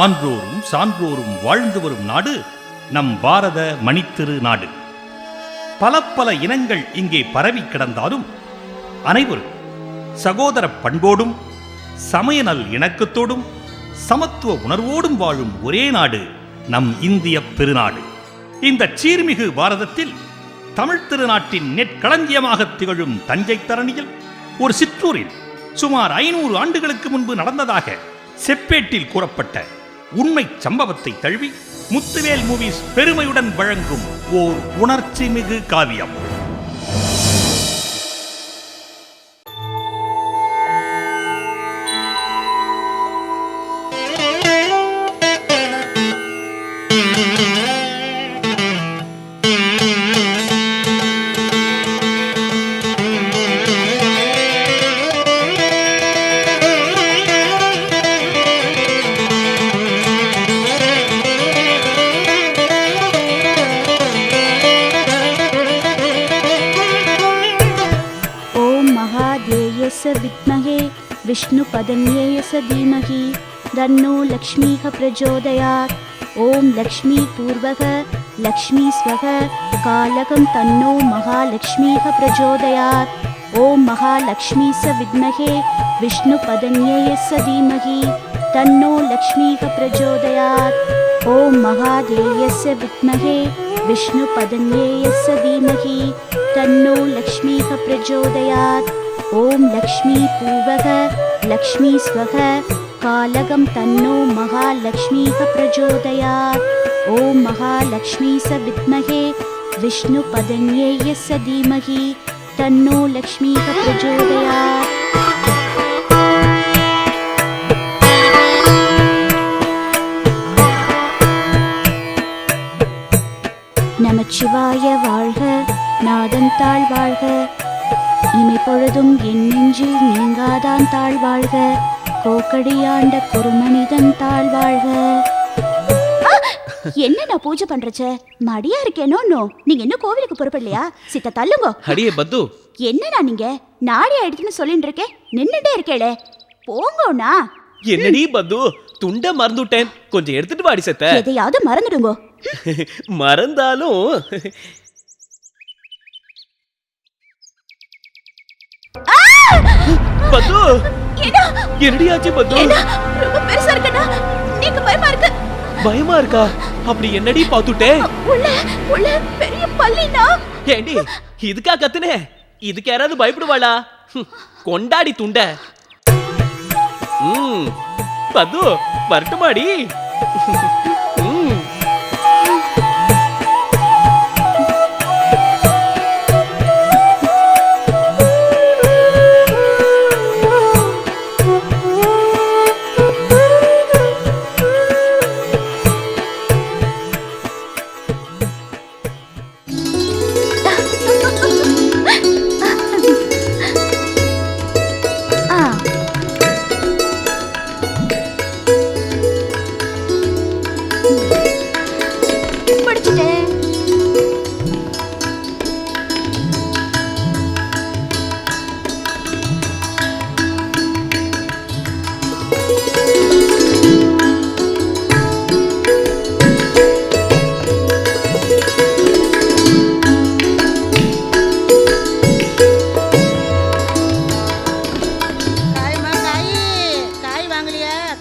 ஆன்றோரும் சான்றோரும் வாழ்ந்து வரும் நாடு நம் பாரத மணித்திரு நாடு. பல பல இனங்கள் இங்கே பரவி கிடந்தாலும் அனைவரும் சகோதர பண்போடும் சமய நல் இணக்கத்தோடும் சமத்துவ உணர்வோடும் வாழும் ஒரே நாடு நம் இந்திய பெருநாடு. இந்த சீர்மிகு பாரதத்தில் தமிழ் திருநாட்டின் நெற்களஞ்சியமாக திகழும் தஞ்சை தரணியில் ஒரு சிற்றூரில் சுமார் 500 ஆண்டுகளுக்கு முன்பு நடந்ததாக செப்பேட்டில் கூறப்பட்ட உண்மை சம்பவத்தை தழுவி முத்துவேல் மூவிஸ் பெருமையுடன் வழங்கும் ஓர் உணர்ச்சி மிகு காவியம். विद्महे विष्णुपदन्येय स धीमहि तन्नो लक्ष्मीः प्रचोदयात्। ओम लक्ष्मी पूर्वः लक्ष्मी स्वः कालकं तन्नो महालक्ष्मीः प्रचोदयात्। ओम महालक्ष्मी स विद्महे विष्णुपदन्येय स धीमहि तन्नो लक्ष्मीः प्रचोदयात्। ओम महादेव्यस्य विद्महे विष्णुपदन्येय स धीमहि तन्नो लक्ष्मीः प्रचोदयात्। ओम लक्ष्मी पूर्वः लक्ष्मी स्वः कालकं तन्नो महालक्ष्मीः प्रचोदयात्। ओम महालक्ष्मी स विद्महे विष्णुपदन्येय स धीमहि तन्नो लक्ष्मीः प्रचोदयात्। நமச்சிவாய வாழ்க, நாதன் தாழ் வாழ்க, இமை பொழுதும் என் நெஞ்சில் நீங்காதான் தாழ் வாழ்க, கோக்கடியாண்ட குருமனிதன் தாழ் வாழ்க. என்ன நான் பூஜை பண்றச்ச மடியா இருக்கேனோ? நீங்க இன்னும் கோவிலுக்கு புறப்படலையா? சித்த தள்ளுங்க. அடியே பத்து, என்னண்ணா நீங்க நாடி ஆயிடுச்சுன்னு சொல்லிட்டு இருக்கேன், நின்னுட்டே இருக்கேளே, போங்கண்ணா. என்னடி பத்து, துண்ட மறந்துட்டேன், கொஞ்சம் எடுத்துட்டு வாடி செத்த. எதையாவது மறந்துடுங்க. மறந்தாலும் பத்து, என்னடியாச்சு பத்து? ரொம்ப பெருசா இருக்கடா, நீங்க பயமா இருக்கு. பயமா இருக்கா? அப்படி என்னடி பாத்துட்டே? உள்ள பெரிய பல்லினா. ஏண்டி இதுக்கா கத்துனே? இதுக்கு யாராவது பயப்படுவாளா? கொண்டாடி துண்ட. பத்து வரட்டுமாடி?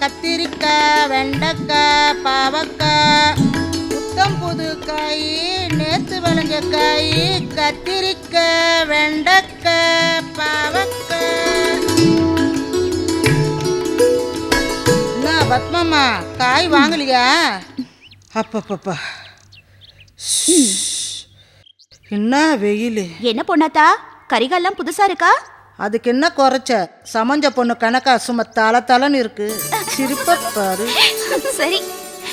கத்திரிக்காய், வெண்டைக்காய், பாவக்காய், புத்தம் புது காய், நேத்து விளைஞ்ச காய், கத்திரிக்காய், வெண்டைக்காய், பாவக்காய். என்ன பத்மம்மா, காய் வாங்கலையா? அப்பப்பப்பா, என்ன வெயில். என்ன பொண்ணாத்தா, கரிகாலாம் புதுசா இருக்கா? அதுக்கு என்ன குறைச்ச? சமஞ்ச பொண்ணு கணக்கா சும்மா தலன்னு இருக்கு. சிரிப்ப பாரு. சரி,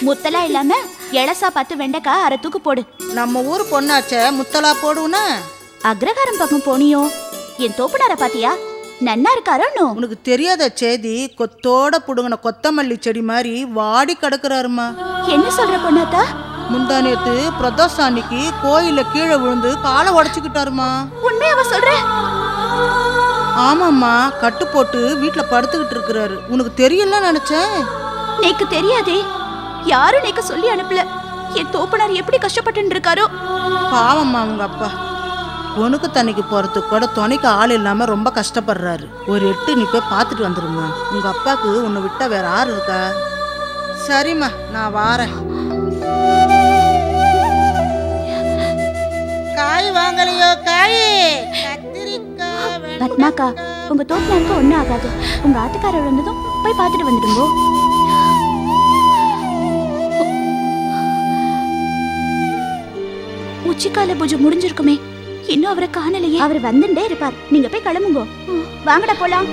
முத்தலா இல்லாம எலசா பார்த்து வெண்டைக்காய் அரை தூக்கு போடு. நம்ம ஊர் பொண்ணாச்ச, முத்தலா போடுவோனா? அக்ரஹாரம் பக்கம் போனியோ? என் தோப்புனார பாத்தியா? நன்னா இருக்காரோ? உனக்கு தெரியாத செய்தி, கொத்தோட புடுங்கின கொத்தமல்லி செடி மாதிரி வாடி கிடக்குறாருமா. என்ன சொல்ற பொண்ணாத்தா? முந்தா நேத்து பிரதோஷானிக்கு கோயில கீழே விழுந்து காலை உடைச்சுக்கிட்டாருமா. உண்மையாவ சொல்ற? ஆமாம்மா, கட்டு போட்டு வீட்டுல படுத்துக்கிட்டு இருக்கிறாரு. உனக்கு தெரியல நினைச்சேன். எனக்கு தெரியாதே. யாரும் நேக்க சொல்லி அனுப்பல. என் தோப்பனார் எப்படி கஷ்டப்பட்டு இருக்காரோ. பாவம்மா உங்க அப்பா உனக்கு தண்ணிக்கு போறதுக்கு கூட துணைக்கு ஆள் இல்லாம ரொம்ப கஷ்டப்படுறாரு. ஒரு எட்டு நீ போய் பார்த்துட்டு வந்துருமா. உங்க அப்பாவுக்கு உன்னை விட்டா வேற யாரு இருக்கா? சரிம்மா நான் வாரேன். காய் வாங்கலையோ? காய் கத்திரிக்காய். பத்மாக்கா, உங்க தோப்பனாருக்கு ஒன்றும் ஆகாது. உங்க ஆட்டுக்காரர் வந்ததும் போய் பார்த்துட்டு வந்துடுங்கோ. உச்சிக்கால பூஜை முடிஞ்சிருக்குமே, இன்னும் அவரை காணலையே. அவர் வந்துட்டே இருப்பார். நீங்க போய் கிளம்புங்கோ. வாங்கடா போலாம்.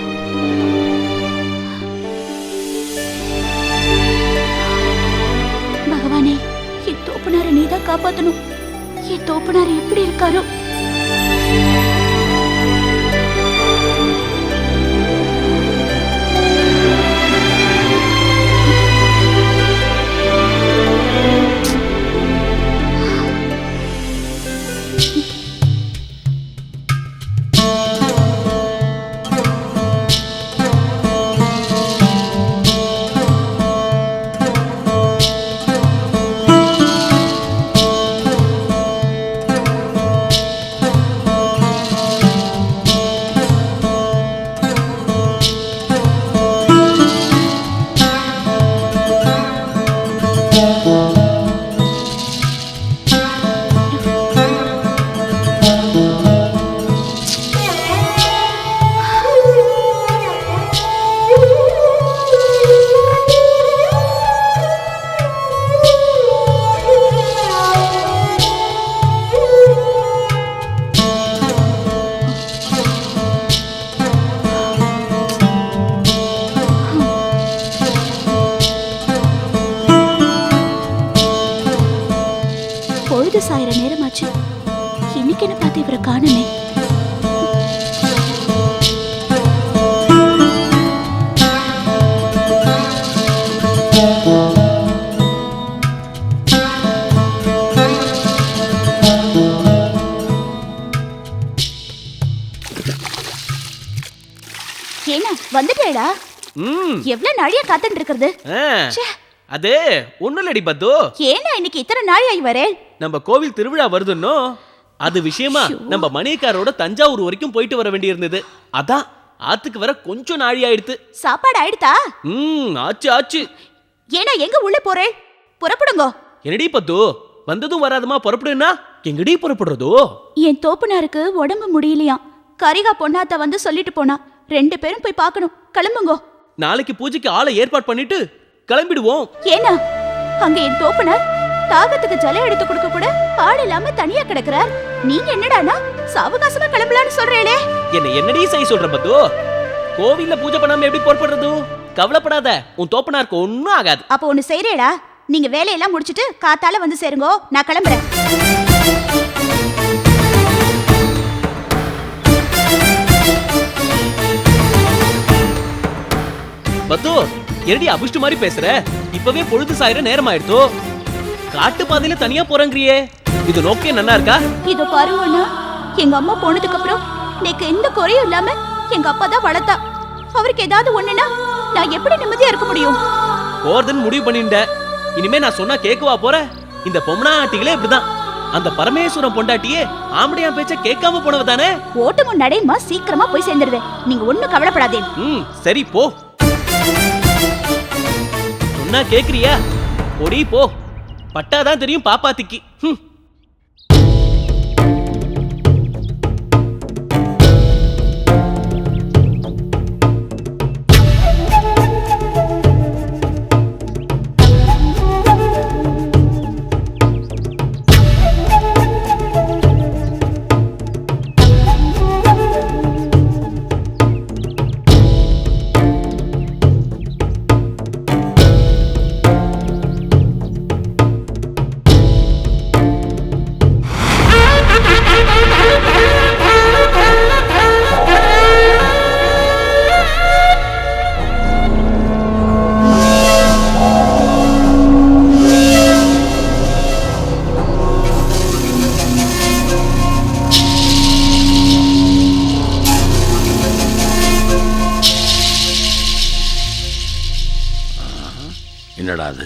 பகவானே, என் தோப்பனாரை நீதான் காப்பாத்தணும். என் தோப்பனார் எப்படி இருக்காரோ. பொழுது சாயிர நேரமாச்சு. இன்னைக்கு என்ன பார்த்து இவரை காணுமே. ஏன்னா வந்துட்டேடா. எவ்வளவு நாழியா காத்துட்டு இருக்கிறது. அது ஒண்ணுலடி பத்து. ஏன்னா இன்னைக்கு இத்தனை நாழியாய் வரே. நம்ம கோவில் திருவிழா வருதுன்னோ, அது விஷயமா நம்ம மணியக்காரோட தஞ்சாவூர் வரைக்கும் போயிட்டு வர வேண்டி இருந்தது. அதான் ஆத்துக்கு வர கொஞ்சம் நாழி ஆயிடுத்து. சாப்பாடு ஆயிடுதா? ஆச்சு ஆச்சு. ஏன்னா எங்க உள்ள போறேன்? புறப்படுங்கோ. என்னடி பத்து, வந்ததும் வராதமா புறப்படுனா எங்கடி புறப்படுறதோ? என் தோப்பனாருக்கு உடம்பு முடியலையாம். கரிகா பொண்ணாத்த வந்து சொல்லிட்டு போனா. 2 பேரும் போய் பார்க்கணும். கிளம்புங்கோ. நாளைக்கு பூஜைக்கு ஆளை ஏற்பாடு பண்ணிட்டு கிளம்பிடுவோம். ஏன்னா அங்க என் தோப்பனார் தாகத்துக்கு ஜலம் எடுத்து கொடுக்க கூட ஆள் இல்லாம தனியா கிடக்குறார். நீங்க என்னடானா சாவகாசமா கிளம்பலான்னு சொல்றேளே. என்னடி செய்ய சொல்ற பத்து? கோவில்ல பூஜை பண்ணாம எப்படி புறப்படுறது? கவலைப்படாத, உன் தோப்பனாருக்கு ஒன்னும் ஆகாது. அப்ப ஒண்ணு செய்யறேடா, நீங்க வேலையெல்லாம் முடிச்சிட்டு காத்தால வந்து சேருங்கோ. நான் கிளம்புறேன். பத்து, என்னடி அபிஷ்டு மாதிரி பேசுற? இப்பவே பொழுது சாயிர நேரம் ஆயிடுதோ. காட்டு பாதையில தனியா போறங்கறியே, இது நோக்கே நல்லா இருக்கா? இதோ பாருங்கண்ணா, எங்க அம்மா போனதுக்கு அப்புறம் எனக்கு எந்த குறையும் இல்லாம எங்க அப்பா தான் வளர்த்தா. அவருக்கு ஏதாவது ஒண்ணுனா நான் எப்படி நிம்மதியா இருக்க முடியும்? போறதுன்னு முடிவு பண்ணிட்ட. இனிமே நான் சொன்னா கேட்கவா போற? இந்த பொம்மனாட்டிகளே இப்படிதான். அந்த பரமேஸ்வரம் பொண்டாட்டியே ஆம்படியா பேச்ச கேட்காம போனவதானே. ஓட்டமும் நடையுமா சீக்கிரமா போய் சேர்ந்துருவேன். நீங்க ஒண்ணும் கவலைப்படாதே. சரி போ. சொன்னா கேக்குறியா? ஒடி போ. பட்டாதான் தெரியும் பாப்பாத்திக்கு. என்னடா அது?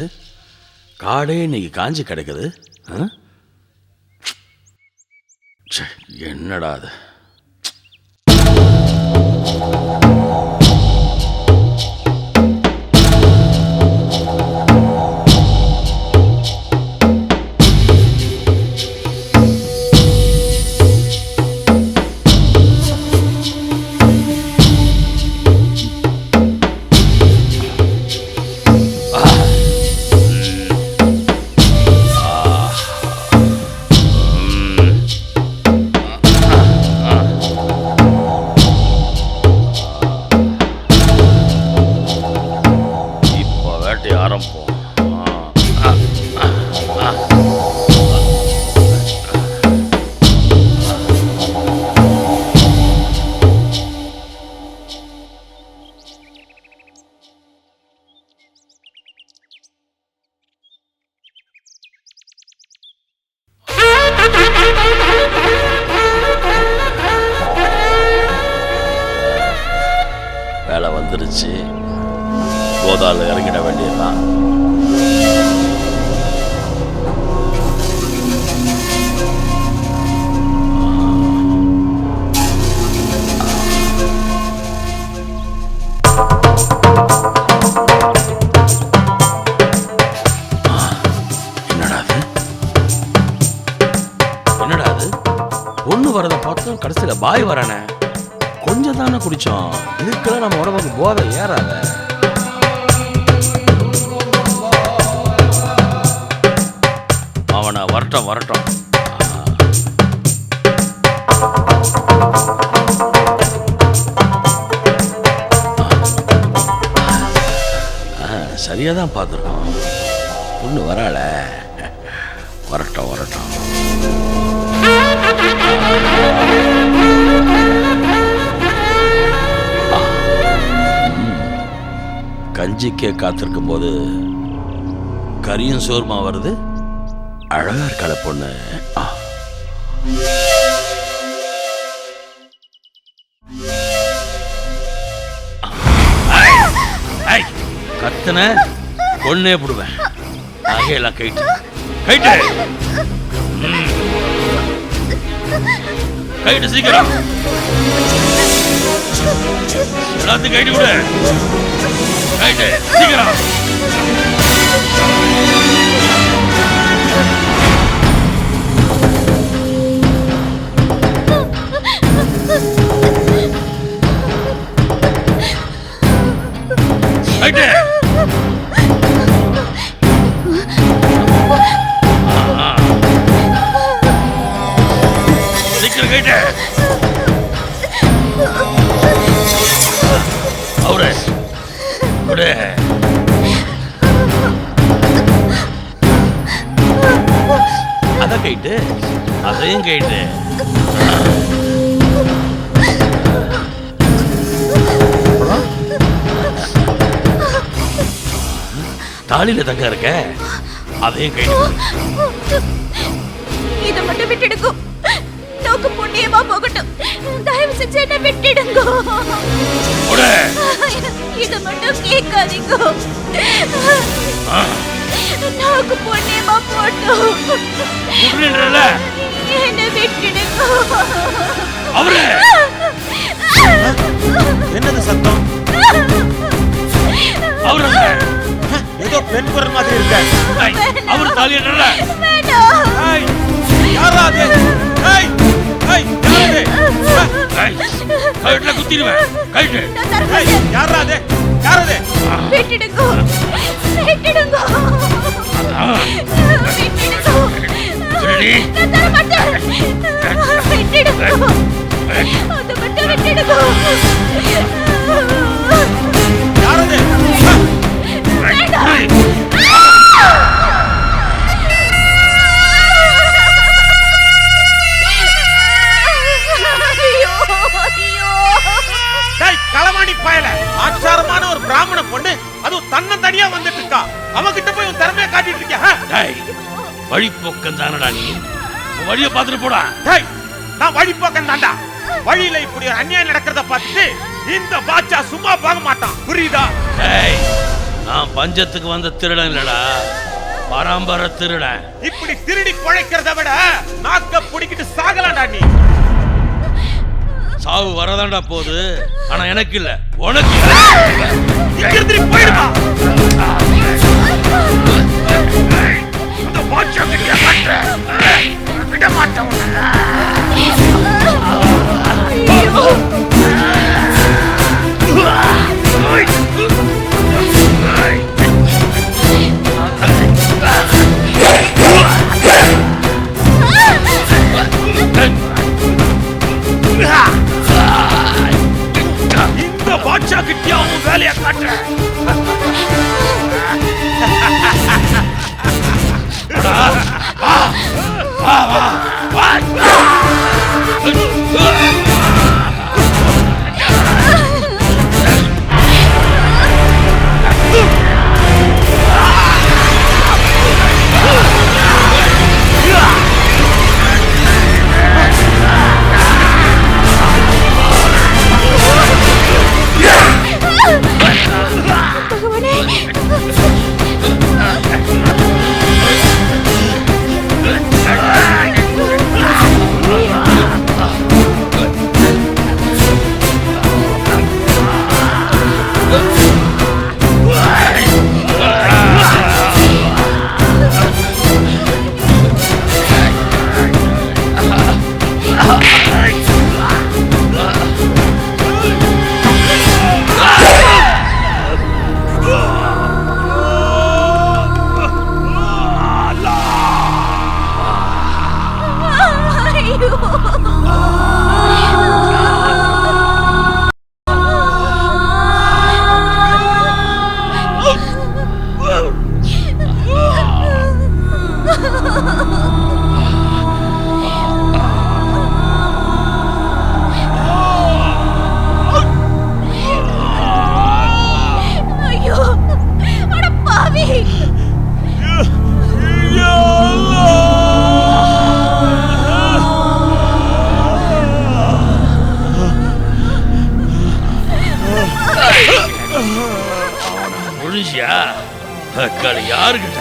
காடே இன்னைக்கு காஞ்சி கிடக்குது. என்னடா அது? வேலை வந்துருச்சு, கோதால இறங்கிட வேண்டியதுதான். என்னடா அது? பொண்ணு வரத பார்த்தோம், கடைசியில பாய் வரானே. கொஞ்சம் தானே குடிச்சோம், இதுக்கெல்லாம் நம்ம உடம்புக்கு போதை ஏறாத. அவனை வரட்டும் வரட்டும். சரியா தான் பார்த்துருக்கோம், பொண்ணு வராள. வரட்டும் வரட்டும். கஞ்சிக்கே காத்திருக்கும் போது கரியும் சோர்மா வருது. அழகா இருக்காள பொண்ணு. கத்தன பொண்ணே போடுவேன். நகையெல்லாம் கைட்டு கைட்டு கைட்டு சீக்கிரம் எல்லாத்தையும் கைட்டு விடு. கைட்டு சீக்கிரம். கைட்டு சீக்கிரம் கைட்டு. அவரு விடு. அத கைட்டு, அதையும் கைட்டு. தாலியில தங்க இருக்க, அதையும் கைட்டு. இதை மட்டும் விட்டுடுங்க, நோக்கு புண்ணியமா போகட்டும். தயவு செஞ்சு என்ன விட்டுடுங்க. இதை மட்டும் கேட்காதீங்க. நோக்கு புண்ணியமா போட்டோம். என்ன விட்டுடுங்க. என்னது சத்தம்? ஏதோ பெண் குரல் மாதிரி இருக்க. அவரு தாலியல்ல. யாரா அது? கைட்டுல குத்திடுவேன். கைட்டு. யாரா அது? யாரது? விட்டுடுங்க, விட்டுடுங்க, யாரது? களவாணி பயல, ஆச்சாரமான ஒரு பிராமண பொண்ணு, அதுவும் தன்னந்தனியா வந்துட்டு இருக்கா. அவகிட்ட போய் உன் திறமைய காட்டிட்டு இருக்கியா? வழிபோக்கன் தானடா நீ. வழிய பாத்துட்டு போடா. நான் வழிபோக்கன் தாண்டா. வழியில இப்படி ஒரு அநியாயம் நடக்கிறத பார்த்துட்டு இந்த பாட்சா சும்மா போக மாட்டான், புரியுதா? நான் பஞ்சத்துக்கு வந்த திருடன் இல்லடா, பரம்பரை திருட. இப்படி திருடி பிழைக்கிறத விட நாக்க புடிக்கிட்டு சாகலாம்டா நீ. சாவு வரதாண்டா போகுது, ஆனா எனக்கு இல்ல, உனக்கு. போயிடுமா அந்த பாட்சா விட மாட்டேன். இந்த பாட்சா கிட்டியா உன் வேலையை காட்டுறேன். முடிஞ்சியா? அக்கால யாருக்கிட்ட?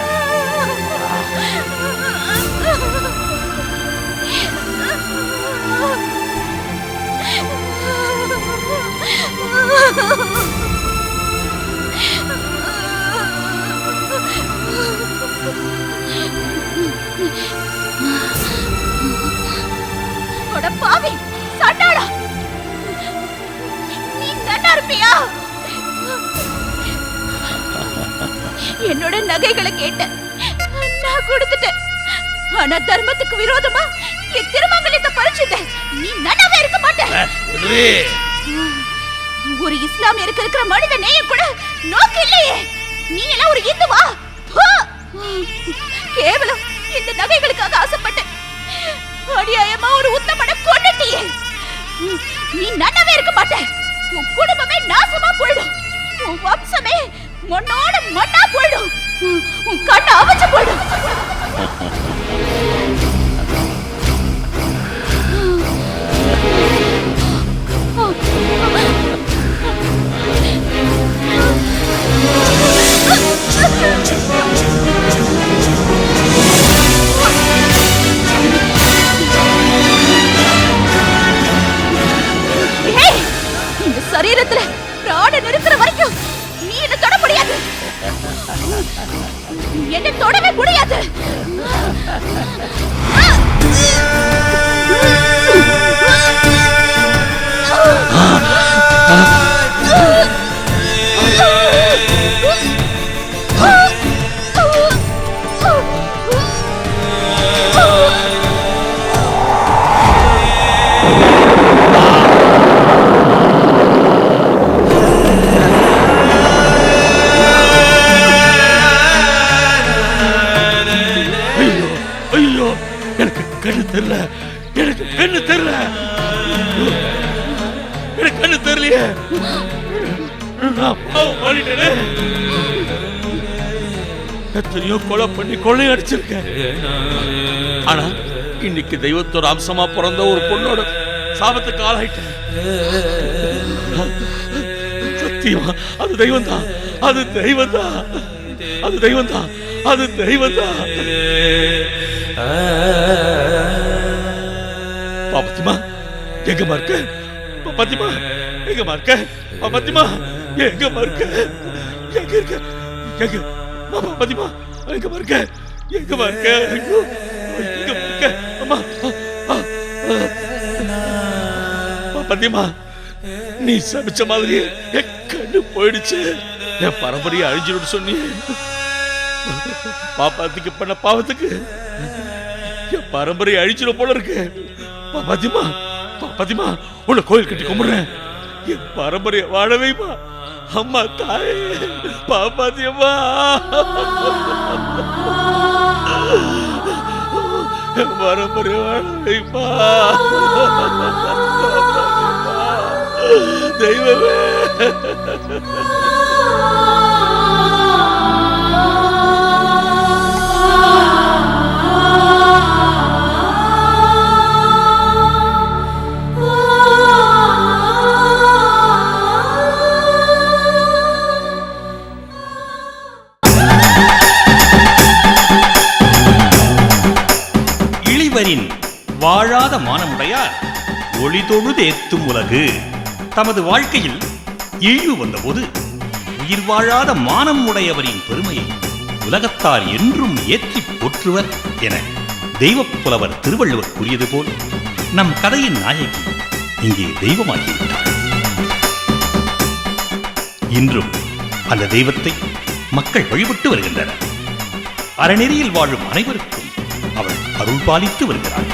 பாவி சண்டாடா, நீ நல்லா இருப்பியா? என்னோட நகைகளை கேட்ட நான் கொடுத்துட்டேன். ஆனா தர்மத்துக்கு விரோதமா என் திருமங்கலத்தை பறிச்சுட்டேன். நீ நல்லாவே இருக்க மாட்டேன். ஒரு இஸ்லாமியருக்கு இருக்கிற மனித நேயம் கூட நோக்கு இல்லையே. நீ எல்லாம் ஒரு இந்துவா? கேவலம் இந்த நகைகளுக்காக ஆசைப்பட்டேன். அநியாயமா ஒரு உத்தமனை கொன்னுட்டியே. நீ நல்லாவே இருக்க மாட்டேன். உன் குடும்பமே நாசமா போயிடும். உன் வம்சமே மண்ணோட மண்ணா போயிடும். உன் கண்ணு அவச்சு போயிடும். இந்த சரீரத்துல பிராணன் இருக்கிற வரைக்கும் நீ என்ன தொட முடியாது. என்ன தொடவே முடியாது. கண்ணு தெரியல, எனக்கு கண்ணு தெரியல, எனக்கு கண்ணு தெரியலையே. நான் பாவம் பண்ணிட்டேன். எத்தனையோ கொலை பண்ணி கொள்ளை அடிச்சிருக்கேன். ஆனா இன்னைக்கு தெய்வத்தோட அம்சமா பிறந்த ஒரு பொண்ணோட சாபத்துக்கு ஆளாயிட்டேன். சத்தியமா அது தெய்வம் தான், அது தெய்வம் தான், அது தெய்வம் தான். அது தெய்வம்தான். பாப்பத்திமா எங்கம்மா இருக்க? பாப்பத்திமா எங்கம்மா இருக்க? பாப்பத்திமா எங்கம்மா இருக்க? எங்க இருக்க? எங்க பாப்பத்திமா எங்கம்மா இருக்க? எங்கம்மா இருக்க? ஐயோ எங்கம்மா இருக்க? அம்மா பாப்பத்திமா நீ சமைச்ச மாதிரி என் கண்ணு போயிடுச்சு. என் பரம்பரையை அழிஞ்சிடும் சொன்னி பாப்பாத்திக்கு பண்ண பாவத்துக்கு என் பரம்பரையை அழிச்சிடும் போல இருக்கு. பாப்பாத்திமா பாப்பாத்திமா உன்னை கோயில் கட்டி கும்பிடுறேன். என் பரம்பரையை வாழ வைமா. அம்மா தாயே பாப்பாத்தியம்மா என் பரம்பரையை வாழ வைமா. தெய்வமே இளிவரின் வாழாத மானமுடையார் ஒளி தொழுதேத்தும் உலகு. தமது வாழ்க்கையில் இழிவு வந்தபோது உயிர் வாழாத மானம் உடையவரின் பெருமையை உலகத்தார் என்றும் ஏற்றி போற்றுவர் என தெய்வப் புலவர் திருவள்ளுவர் கூறியது போல் நம் கதையின் நாயகி இங்கே தெய்வமாகிவிட்டார். இன்றும் அந்த தெய்வத்தை மக்கள் வழிபட்டு வருகின்றனர். அறநெறியில் வாழும் அனைவருக்கும் அவள் அருள் பாலித்து வருகிறாள்.